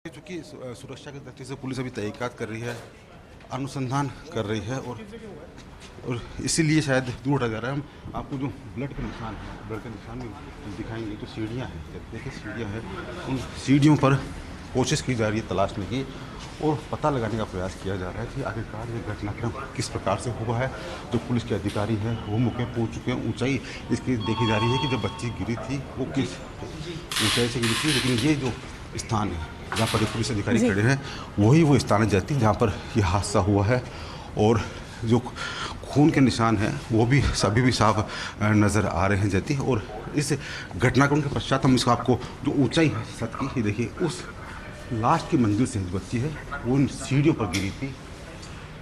चूँकि सुरक्षा की दृष्टि से पुलिस अभी तहकीकात कर रही है, अनुसंधान कर रही है और इसीलिए शायद दूर हटा जा रहा है। हम आपको जो ब्लड के निशान भी दिखाएंगे। तो सीढ़ियाँ हैं, देखिए सीढ़ियाँ हैं, उन सीढ़ियों पर कोशिश की जा रही है तलाशने की और पता लगाने का प्रयास किया जा रहा है कि आखिरकार ये घटनाक्रम किस प्रकार से हुआ है। जो पुलिस के अधिकारी हैं वो मौके पहुँच चुके हैं। ऊंचाई इसकी देखी जा रही है कि जब बच्ची गिरी थी वो किस ऊंचाई से गिरी थी, लेकिन ये जो स्थान है जहाँ पर पुलिस अधिकारी खड़े हैं वही वो स्थान है जैती जहाँ पर यह हादसा हुआ है। और जो खून के निशान हैं वो भी सभी भी साफ नज़र आ रहे हैं जैती। और इस घटनाक्रम के पश्चात हम इसको आपको जो ऊंचाई है छत की, ये देखिए उस लास्ट की मंजिल से जो बच्ची है वो उन सीढ़ियों पर गिरी थी।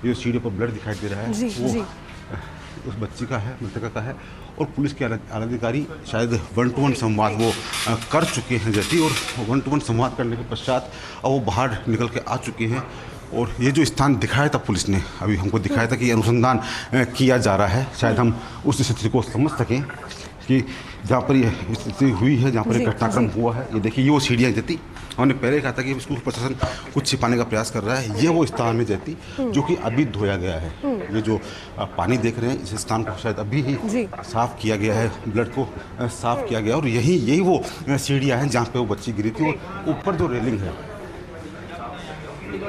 ये सीढ़ियों पर ब्लड दिखाई दे रहा है वो उस बच्ची का है, मृतका का है। और पुलिस के आलाधिकारी शायद 1-to-1 संवाद वो कर चुके हैं जैसी। और 1-to-1 संवाद करने के पश्चात अब वो बाहर निकल के आ चुके हैं। और ये जो स्थान दिखाया था पुलिस ने, अभी हमको दिखाया था कि अनुसंधान किया जा रहा है, शायद हम उस स्थिति को समझ सकें कि जहाँ पर ये स्थिति हुई है, जहाँ पर घटनाक्रम हुआ है। ये देखिए ये वो सीढ़ियाँ जैती। हमने पहले कहा था कि स्कूल प्रशासन कुछ छिपाने का प्रयास कर रहा है। ये वो स्थान है जैती जो कि अभी धोया गया है। ये जो पानी देख रहे हैं इस स्थान को शायद अभी ही साफ किया गया है, ब्लड को साफ किया गया। और यही वो सीढ़ियाँ हैं जहाँ पे वो बच्ची गिरी थी। और ऊपर जो रेलिंग है,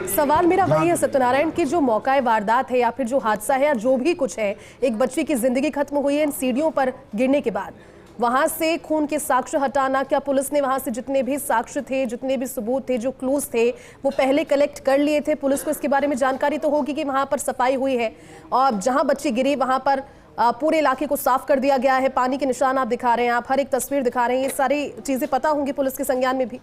सवाल मेरा वही है सत्यनारायण की जो मौका वारदात है या फिर जो हादसा है या जो भी कुछ है, एक बच्ची की जिंदगी खत्म हुई है इन सीढ़ियों पर गिरने के बाद। वहां से खून के साक्ष्य हटाना, क्या पुलिस ने वहां से जितने भी साक्ष्य थे, जितने भी सबूत थे, जो क्लूज थे, वो पहले कलेक्ट कर लिए थे? पुलिस को इसके बारे में जानकारी तो होगी कि वहां पर सफाई हुई है और जहां बच्ची गिरी वहां पर पूरे इलाके को साफ कर दिया गया है। पानी के निशान आप दिखा रहे हैं, आप हर एक तस्वीर दिखा रहे हैं, ये सारी चीजें पता होंगी पुलिस के संज्ञान में भी।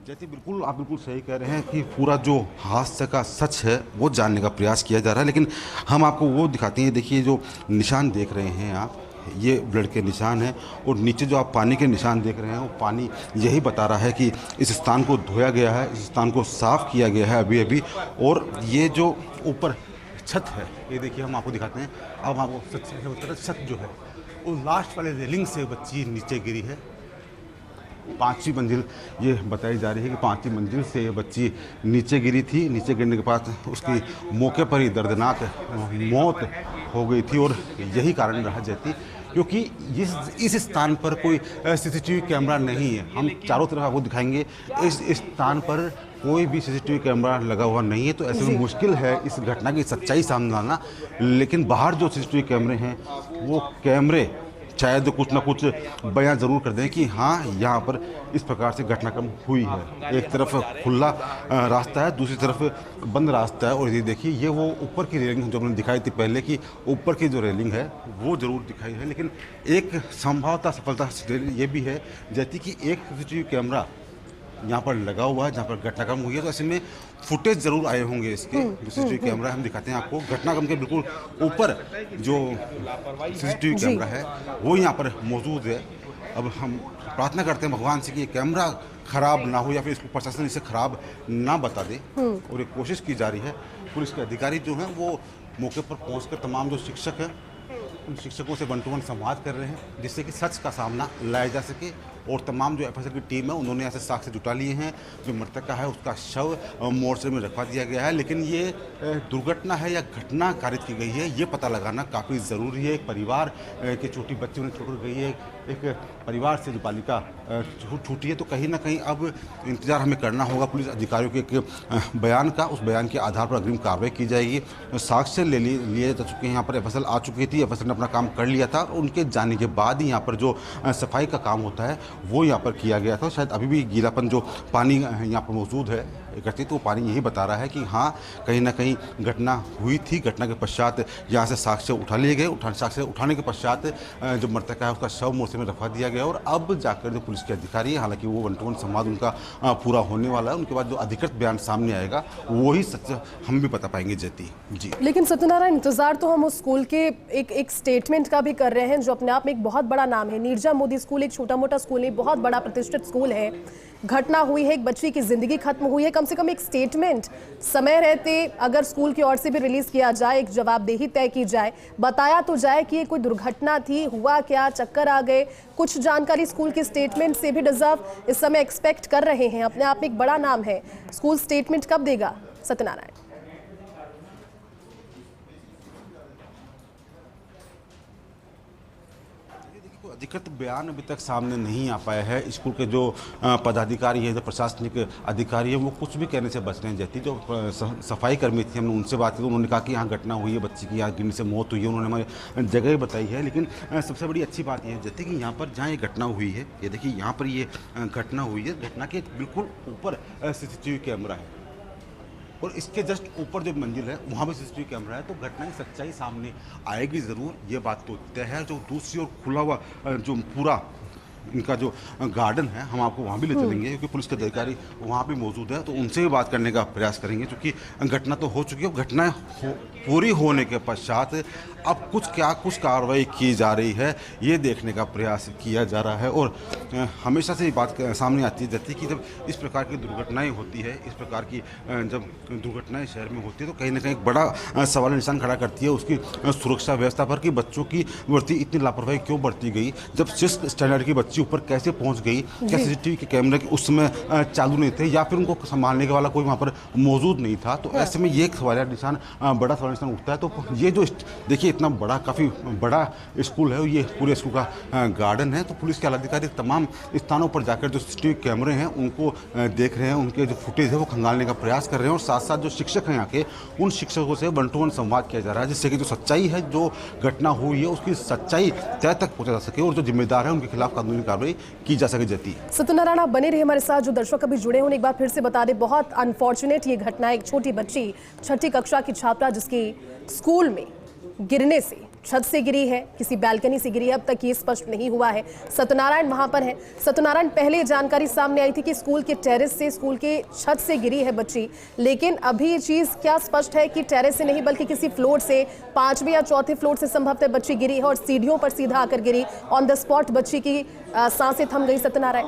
जैसे बिल्कुल आप बिल्कुल सही कह रहे हैं कि पूरा जो हादसे का सच है वो जानने का प्रयास किया जा रहा है। लेकिन हम आपको वो दिखाते हैं। देखिए जो निशान देख रहे हैं आप, ये ब्लड के निशान हैं। और नीचे जो आप पानी के निशान देख रहे हैं वो पानी यही बता रहा है कि इस स्थान को धोया गया है, इस स्थान को साफ़ किया गया है अभी अभी। और ये जो ऊपर छत है, ये देखिए हम आपको दिखाते हैं। अब आपको छत जो है वो लास्ट वाले रेलिंग से बच्ची नीचे गिरी है। 5वीं मंजिल ये बताई जा रही है कि 5वीं मंजिल से बच्ची नीचे गिरी थी। नीचे गिरने के बाद उसकी मौके पर ही दर्दनाक मौत हो गई थी। और यही कारण रहा जैती क्योंकि इस स्थान पर कोई सीसीटीवी कैमरा नहीं है। हम चारों तरफ आपको दिखाएंगे, इस स्थान पर कोई भी सीसीटीवी कैमरा लगा हुआ नहीं है। तो ऐसे में मुश्किल है इस घटना की सच्चाई सामने लाना। लेकिन बाहर जो सीसीटीवी कैमरे हैं वो कैमरे शायद कुछ ना कुछ बयां ज़रूर कर दें कि हाँ यहाँ पर इस प्रकार से घटनाक्रम हुई है। एक तरफ खुला रास्ता है, दूसरी तरफ बंद रास्ता है। और ये देखिए ये वो ऊपर की रेलिंग जो हमने दिखाई थी पहले की, ऊपर की जो रेलिंग है वो ज़रूर दिखाई है। लेकिन एक संभवतः सफलता ये भी है जैसे कि एक सीसीटीवी कैमरा यहाँ पर लगा हुआ है जहाँ पर घटनाक्रम हुई है। तो ऐसे में फुटेज जरूर आए होंगे इसके। जो सीसीटीवी कैमरा हम दिखाते हैं आपको, घटनाक्रम के बिल्कुल ऊपर जो सीसीटीवी कैमरा है वो यहाँ पर मौजूद है। अब हम प्रार्थना करते हैं भगवान से कि ये कैमरा खराब ना हो या फिर इसको प्रशासन इसे खराब ना बता दे। और ये कोशिश की जा रही है। पुलिस के अधिकारी जो हैं वो मौके पर पहुँच कर तमाम जो शिक्षक हैं उन शिक्षकों से 1-to-1 संवाद कर रहे हैं जिससे कि सच का सामना लाया जा सके। और तमाम जो एफएसएल की टीम है उन्होंने ऐसे साक्ष्य जुटा लिए हैं। जो मृतका है उसका शव मोर्चे में रखवा दिया गया है। लेकिन ये दुर्घटना है या घटना कारित की गई है ये पता लगाना काफ़ी ज़रूरी है। एक परिवार के छोटी बच्ची उन्हें छोड़ गई है, एक परिवार से जो बालिका छूटी है। तो कहीं ना कहीं अब इंतज़ार हमें करना होगा पुलिस अधिकारियों के एक बयान का। उस बयान के आधार पर अग्रिम कार्रवाई की जाएगी। साक्ष्य लिए जा चुके हैं, यहाँ पर एफएसएल आ चुकी थी, एफएसएल ने अपना काम कर लिया था। उनके जाने के बाद ही यहाँ पर जो सफाई का काम होता है वो यहाँ पर किया गया था। शायद अभी भी गीलापन जो पानी यहाँ पर मौजूद है एकत्रित, तो पानी यही बता रहा है कि हाँ कहीं ना कहीं घटना हुई थी। घटना के पश्चात यहाँ से साक्ष्य उठा लिए गए। साक्ष्य उठाने के पश्चात जो मृतका है उसका शव मोर्चे में रखवा दिया गया। और अब जाकर जो पुलिस के अधिकारी है, हालांकि वो 1-to-1 संवाद उनका पूरा होने वाला है, उनके बाद जो अधिकृत बयान सामने आएगा वही सच हम भी बता पाएंगे जैती जी। लेकिन सत्यनारायण इंतजार तो हम उस स्कूल के एक स्टेटमेंट का भी कर रहे हैं जो अपने आप में एक बहुत बड़ा नाम है। नीरजा मोदी स्कूल एक छोटा मोटा स्कूल नहीं, बहुत बड़ा प्रतिष्ठित स्कूल है। घटना हुई है, एक बच्ची की जिंदगी खत्म हुई है। कम से कम एक स्टेटमेंट समय रहते अगर स्कूल की ओर से भी रिलीज किया जाए, एक जवाबदेही तय की जाए, बताया तो जाए कि ये कोई दुर्घटना थी, हुआ क्या, चक्कर आ गए, कुछ जानकारी स्कूल के स्टेटमेंट से भी डिजर्व इस समय एक्सपेक्ट कर रहे हैं। अपने आप में एक बड़ा नाम है। स्कूल स्टेटमेंट कब देगा सत्यनारायण? अधिकृत बयान अभी तक सामने नहीं आ पाया है। स्कूल के जो पदाधिकारी है, जो प्रशासनिक अधिकारी है, वो कुछ भी कहने से बच रहे हैं। जैती जो सफाई कर्मी थी, हमने उनसे बात की तो उन्होंने कहा कि यहाँ घटना हुई है, बच्ची की यहाँ गिरने से मौत हुई है। उन्होंने हमें जगह बताई है। लेकिन सबसे बड़ी अच्छी बात यह है जैसे कि यहाँ पर जहाँ ये घटना हुई है, ये देखिए यहाँ पर ये घटना हुई है, घटना के बिल्कुल ऊपर CCTV कैमरा है और इसके जस्ट ऊपर जो मंजिल है वहाँ भी CCTV कैमरा है। तो घटना की सच्चाई सामने आएगी ज़रूर, ये बात तो तय है। जो दूसरी ओर खुला हुआ जो पूरा इनका जो गार्डन है, हम आपको वहाँ भी ले चलेंगे क्योंकि पुलिस के अधिकारी वहाँ भी मौजूद है, तो उनसे भी बात करने का प्रयास करेंगे। क्योंकि घटना तो हो चुकी है, घटना पूरी होने के पश्चात अब कुछ कार्रवाई की जा रही है, ये देखने का प्रयास किया जा रहा है। और हमेशा से ये बात सामने आती है कि जब इस प्रकार की दुर्घटनाएं होती है, इस प्रकार की जब दुर्घटनाएं शहर में होती है तो कहीं ना कहीं एक बड़ा सवाल निशान खड़ा करती है उसकी सुरक्षा व्यवस्था पर कि बच्चों की प्रति इतनी लापरवाही क्यों बरती गई। जब 6th स्टैंडर्ड की बच्ची ऊपर कैसे पहुंच गई, क्या CCTV के कैमरे उस समय चालू नहीं थे या फिर उनको संभालने के वाला कोई वहाँ पर मौजूद नहीं था। तो ऐसे में ये एक सवाल निशान, बड़ा सवाल निशान उठता है। तो ये जो देखिए इतना बड़ा, काफ़ी बड़ा स्कूल है, ये पूरे स्कूल का गार्डन है। तो पुलिस के आलाधिकारी तमाम स्थानों पर जाकर जो CCTV कैमरे हैं उनको देख रहे हैं, उनके जो फुटेज है वो खंगालने का प्रयास कर रहे हैं और साथ साथ जो शिक्षक हैं यहाँ के, उन शिक्षकों से 1-to-1 संवाद किया जा रहा है, जिससे कि जो सच्चाई है, जो घटना हुई है उसकी सच्चाई तय तक पहुँचा जा सके और जो जिम्मेदार है उनके खिलाफ कानूनी कार्रवाई की जा सके। जाती सत्यनारायण आप बने रहे हमारे साथ। जो दर्शक अभी जुड़े होने एक बार फिर से बता दें, बहुत अनफॉर्चुनेट ये घटना, एक छोटी बच्ची 6ठी कक्षा की छात्रा जिसकी स्कूल में गिरने से, छत से गिरी है, किसी बैल्कनी से गिरी है, अब तक ये स्पष्ट नहीं हुआ है। सत्यनारायण वहां पर है। सत्यनारायण, पहले जानकारी सामने आई थी कि स्कूल के टेरेस से, स्कूल के छत से गिरी है बच्ची, लेकिन अभी ये चीज क्या स्पष्ट है कि टेरेस से नहीं बल्कि किसी फ्लोर से, 5वें या 4थे फ्लोर से संभवतः बच्ची गिरी है और सीढ़ियों पर सीधा आकर गिरी। ऑन द स्पॉट बच्ची की सांसें थम गई। सत्यनारायण,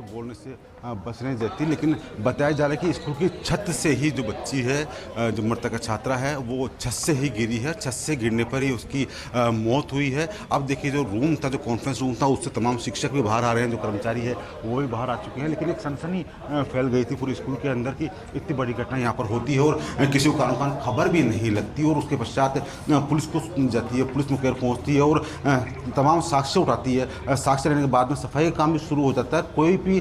बोलने से बच नहीं जाती, लेकिन बताया जा रहा है कि स्कूल की छत से ही जो बच्ची है, जो मृतक छात्रा है, वो छत से ही गिरी है। छत से गिरने पर ही उसकी मौत हुई है। अब देखिए जो रूम था, जो कॉन्फ्रेंस रूम था, उससे तमाम शिक्षक भी बाहर आ रहे हैं, जो कर्मचारी है वो भी बाहर आ चुके हैं। लेकिन एक सनसनी फैल गई थी पूरी स्कूल के अंदर कि इतनी बड़ी घटना यहाँ पर होती है और किसी को कान खबर भी नहीं लगती। और उसके पश्चात पुलिस को जाती है, पुलिस मुख्यालय पहुँचती है और तमाम साक्ष्य उठाती है। साक्ष्य लेने के बाद में सफाई का काम भी शुरू हो जाता है। कोई भी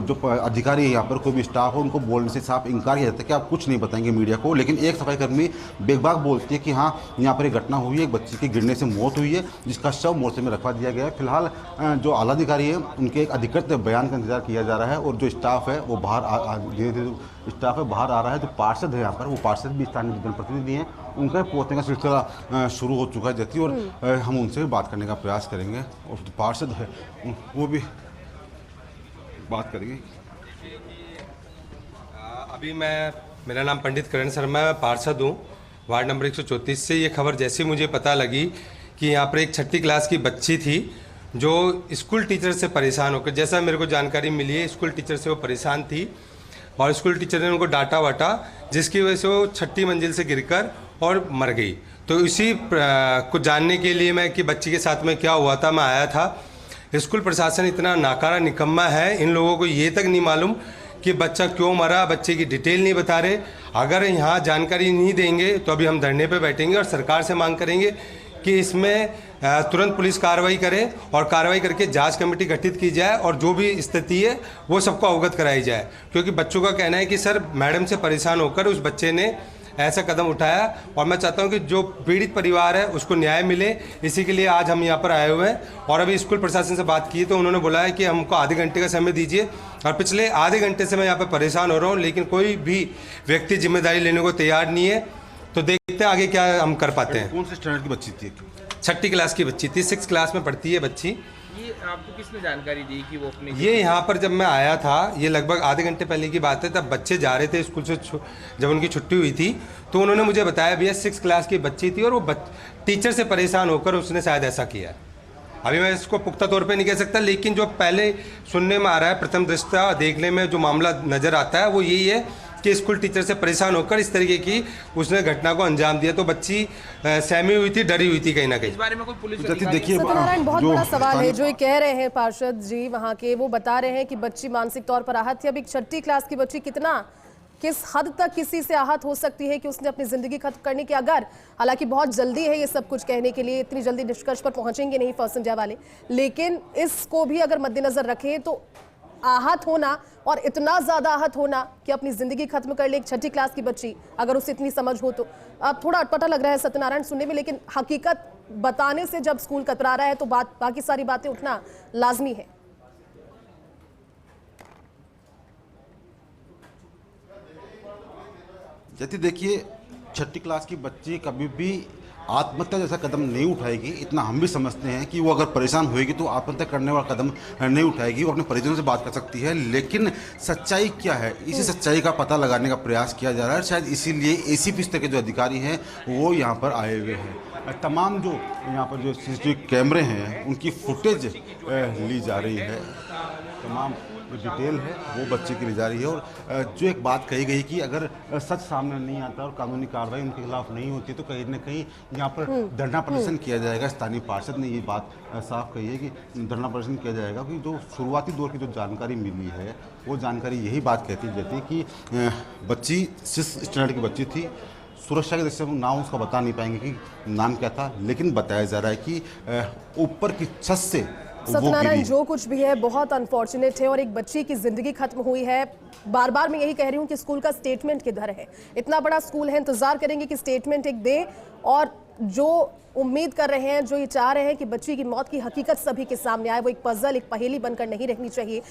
जो अधिकारी है यहाँ पर, कोई भी स्टाफ हो, उनको बोलने से साफ इनकार किया जाता है कि आप कुछ नहीं बताएंगे मीडिया को। लेकिन एक सफाईकर्मी बेबाक बोलती है कि हाँ, यहाँ पर एक घटना हुई है, एक बच्ची की गिरने से मौत हुई है, जिसका शव मोर्चे में रखवा दिया गया है। फिलहाल जो आलाधिकारी है उनके एक अधिकृत बयान का इंतजार किया जा रहा है और जो स्टाफ है वो बाहर धीरे धीरे स्टाफ है बाहर आ रहा है। जो पार्षद है यहाँ पर, वो पार्षद भी स्थानीय जनप्रतिनिधि हैं, उनका पहुँचने का सिलसिला शुरू हो चुका है जैती, और हम उनसे भी बात करने का प्रयास करेंगे और जो पार्षद है वो भी बात करेंगे। अभी मेरा नाम पंडित करण शर्मा है, मैं पार्षद हूँ वार्ड नंबर 134 से। ये खबर जैसे मुझे पता लगी कि यहाँ पर एक 6ठी क्लास की बच्ची थी जो स्कूल टीचर से परेशान होकर, जैसा मेरे को जानकारी मिली है, स्कूल टीचर से वो परेशान थी और स्कूल टीचर ने उनको डांटा वाटा, जिसकी वजह से वो 6ठी मंजिल से गिरकर और मर गई। तो इसी को जानने के लिए मैं कि बच्ची के साथ में क्या हुआ था, मैं आया था। स्कूल प्रशासन इतना नाकारा निकम्मा है, इन लोगों को ये तक नहीं मालूम कि बच्चा क्यों मरा, बच्चे की डिटेल नहीं बता रहे। अगर यहाँ जानकारी नहीं देंगे तो अभी हम धरने पे बैठेंगे और सरकार से मांग करेंगे कि इसमें तुरंत पुलिस कार्रवाई करे और कार्रवाई करके जांच कमेटी गठित की जाए और जो भी स्थिति है वो सबको अवगत कराई जाए। क्योंकि बच्चों का कहना है कि सर मैडम से परेशान होकर उस बच्चे ने ऐसा कदम उठाया और मैं चाहता हूं कि जो पीड़ित परिवार है उसको न्याय मिले, इसी के लिए आज हम यहां पर आए हुए हैं। और अभी स्कूल प्रशासन से बात की तो उन्होंने बोला है कि हमको आधे घंटे का समय दीजिए और पिछले आधे घंटे से मैं यहाँ पर परेशान हो रहा हूँ, लेकिन कोई भी व्यक्ति जिम्मेदारी लेने को तैयार नहीं है। तो देखते हैं आगे क्या हम कर पाते हैं। कौन से स्टैंडर्ड की बच्ची थी? 6ठी क्लास की बच्ची थी, 6th क्लास में पढ़ती है बच्ची। ये आपको किसने जानकारी दी कि वो अपने ये यहाँ पर जब मैं आया था, ये लगभग आधे घंटे पहले की बात है, तब बच्चे जा रहे थे स्कूल से, जब उनकी छुट्टी हुई थी तो उन्होंने मुझे बताया भैया 6 क्लास की बच्ची थी और वो टीचर से परेशान होकर उसने शायद ऐसा किया। अभी मैं इसको पुख्ता तौर पे नहीं कह सकता, लेकिन जो पहले सुनने में आ रहा है, प्रथम दृष्टया देखने में जो मामला नज़र आता है वो यही है कि स्कूल टीचर से परेशान होकर इस तरीके की उसने घटना को अंजाम दिया। तो बच्ची सहमी हुई थी, डरी हुई थी कहीं ना कहीं। इस बारे में कोई पुलिस देखिए सत्यनारायण, बहुत जो बड़ा सवाल है स्थानीय- जो ये कह रहे हैं पार्षद जी वहां के, वो बता रहे हैं कि बच्ची मानसिक तौर पर आहत थी। अब एक छठी क्लास की बच्ची किस हद तक किसी से आहत हो सकती है कि उसने अपनी जिंदगी खत्म करने की, अगर हालांकि बहुत जल्दी है ये सब कुछ कहने के लिए, इतनी जल्दी निष्कर्ष पर पहुंचेंगे नहीं फर्स्ट इंडिया वाले, लेकिन इसको भी अगर मद्देनजर रखें तो आहत होना और इतना ज्यादा आहत होना कि अपनी जिंदगी खत्म कर ले एक छठी क्लास की बच्ची, अगर उसे इतनी समझ हो तो अब थोड़ा अटपटा लग रहा है सत्यनारायण सुनने में, लेकिन हकीकत बताने से जब स्कूल कतरा रहा है तो बाकी सारी बातें उठना लाजमी है। जैसे देखिए, छठी क्लास की बच्ची कभी भी आत्महत्या जैसा कदम नहीं उठाएगी, इतना हम भी समझते हैं कि वो अगर परेशान होएगी तो आत्महत्या करने वाला कदम नहीं उठाएगी, वो अपने परिजनों से बात कर सकती है। लेकिन सच्चाई क्या है, इसी सच्चाई का पता लगाने का प्रयास किया जा रहा है। शायद इसीलिए एसीपी स्तर के जो अधिकारी हैं वो यहाँ पर आए हुए हैं। तमाम जो यहाँ पर जो सीसीटीवी कैमरे हैं उनकी फुटेज ली जा रही है, तमाम जो डिटेल है वो बच्चे की ली जा रही है। और जो एक बात कही गई कि अगर सच सामने नहीं आता और कानूनी कार्रवाई उनके खिलाफ नहीं होती तो कहीं ना कहीं यहाँ पर धरना प्रदर्शन किया जाएगा। स्थानीय पार्षद ने ये बात साफ कही है कि धरना प्रदर्शन किया जाएगा, क्योंकि जो शुरुआती दौर की जो जानकारी मिली है वो जानकारी यही बात कहती है कि बच्ची 6 स्टैंडर्ड की बच्ची थी। सुरक्षा की दृष्टि से नाम उसका बता नहीं पाएंगे कि नाम क्या था, लेकिन बताया जा रहा है कि ऊपर की छत से सत्यनारायण, जो कुछ भी है बहुत अनफॉर्चुनेट है और एक बच्ची की जिंदगी खत्म हुई है। बार बार मैं यही कह रही हूँ कि स्कूल का स्टेटमेंट किधर है, इतना बड़ा स्कूल है, इंतजार करेंगे कि स्टेटमेंट एक दे, और जो उम्मीद कर रहे हैं, जो ये चाह रहे हैं कि बच्ची की मौत की हकीकत सभी के सामने आए, वो एक पजल, एक पहेली बनकर नहीं रहनी चाहिए।